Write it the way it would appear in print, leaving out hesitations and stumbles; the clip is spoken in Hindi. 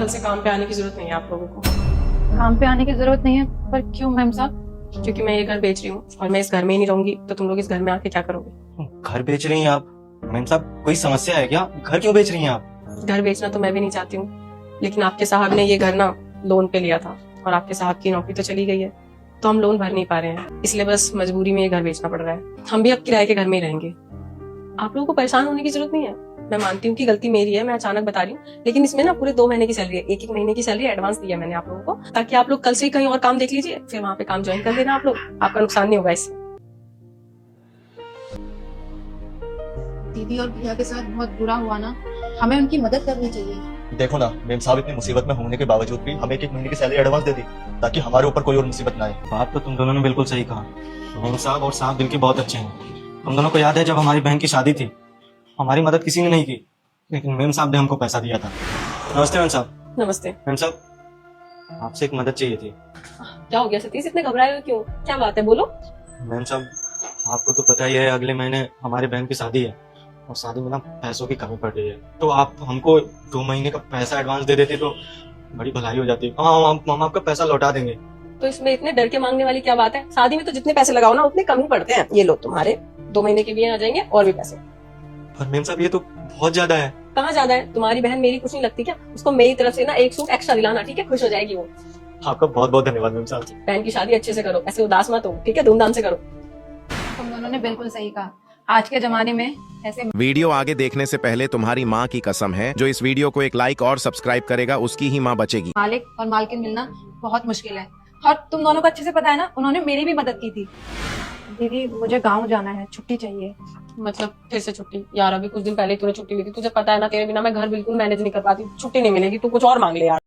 कल से काम पे आने की जरूरत नहीं है आप लोगों को। काम पे आने की जरूरत नहीं है, पर क्यों मैम साहब? क्योंकि मैं ये घर बेच रही हूँ और मैं इस घर में ही नहीं रहूंगी, तो तुम लोग इस घर में आके क्या करोगे? घर बेच रही हैं आप? मैम साहब कोई समस्या है क्या? घर क्यों बेच रही हैं आप? घर बेचना तो मैं भी नहीं चाहती हूँ, लेकिन आपके साहब ने ये घर ना लोन पे लिया था और आपके साहब की नौकरी तो चली गई है, तो हम लोन भर नहीं पा रहे हैं, इसलिए बस मजबूरी में ये घर बेचना पड़ रहा है। हम भी अब किराए के घर में ही रहेंगे। आप लोगों को परेशान होने की जरूरत नहीं है। मैं मानती हूँ कि गलती मेरी है, मैं अचानक बता रही हूँ, लेकिन इसमें ना पूरे 2 महीने की सैलरी है, एक महीने की सैलरी एडवांस दिया मैंने आप लोगों को, ताकि आप लोग कल से ही कहीं और काम देख लीजिए, फिर वहाँ पे काम ज्वाइन कर देना आप लोग, आपका नुकसान नहीं होगा इससे। दीदी और भैया के साथ बहुत बुरा हुआ ना, हमें उनकी मदद करनी चाहिए। देखो ना, मेम साहब इतनी मुसीबत में होने के बावजूद भी हमें एक महीने की सैलरी एडवांस दे दी ताकि हमारे ऊपर कोई और मुसीबत ना आए। बात तो तुम दोनों ने बिल्कुल सही कहा। मेम साहब और साहब दिल के बहुत अच्छे हैं। हम दोनों को याद है जब हमारी बहन की शादी थी, हमारी मदद किसी ने नहीं की, लेकिन मेम साहब ने हमको पैसा दिया था। नमस्ते मेम साहब। नमस्ते। मेम साहब आपसे एक मदद चाहिए थी। क्या हो गया सतीश, इतने घबराए हो क्यों? क्या बात है, बोलो। मैम साहब आपको तो पता ही है अगले महीने हमारे बहन की शादी है और शादी में ना पैसों की कमी पड़ रही है, तो आप हमको 2 महीने का पैसा एडवांस दे देते तो बड़ी भलाई हो जाती। हाँ, हम आपका पैसा लौटा देंगे। तो इसमें इतने डर के मांगने वाली क्या बात है? शादी में तो जितने पैसे लगाओ ना उतने कम ही पड़ते हैं। ये लो तुम्हारे 2 महीने के भी आ जाएंगे और भी पैसे। पर मैम साहब ये तो बहुत ज्यादा है। कहाँ ज्यादा है? तुम्हारी बहन मेरी कुछ नहीं लगती क्या? उसको मेरी तरफ से ना एक सूट एक्स्ट्रा दिलाना, ठीक है? खुश हो जाएगी वो। आपका बहुत बहुत धन्यवाद मैम साहब। बहन की शादी अच्छे से करो, ऐसे उदास मत हो, ठीक है? धूमधाम से करो। तुम दोनों ने बिल्कुल सही कहा। आज के जमाने में ऐसे वीडियो आगे देखने से पहले तुम्हारी माँ की कसम है, जो इस वीडियो को एक लाइक और सब्सक्राइब करेगा उसकी ही माँ बचेगी। मालिक और मालकिन मिलना बहुत मुश्किल है, और तुम दोनों को अच्छे से पता है ना, उन्होंने मेरी भी मदद की थी। दीदी मुझे गांव जाना है, छुट्टी चाहिए। मतलब फिर से छुट्टी? यार अभी कुछ दिन पहले तूने छुट्टी ली थी, तुझे पता है ना तेरे बिना मैं घर बिल्कुल मैनेज नहीं कर पाती। छुट्टी नहीं मिलेगी, तू कुछ और मांग ले यार।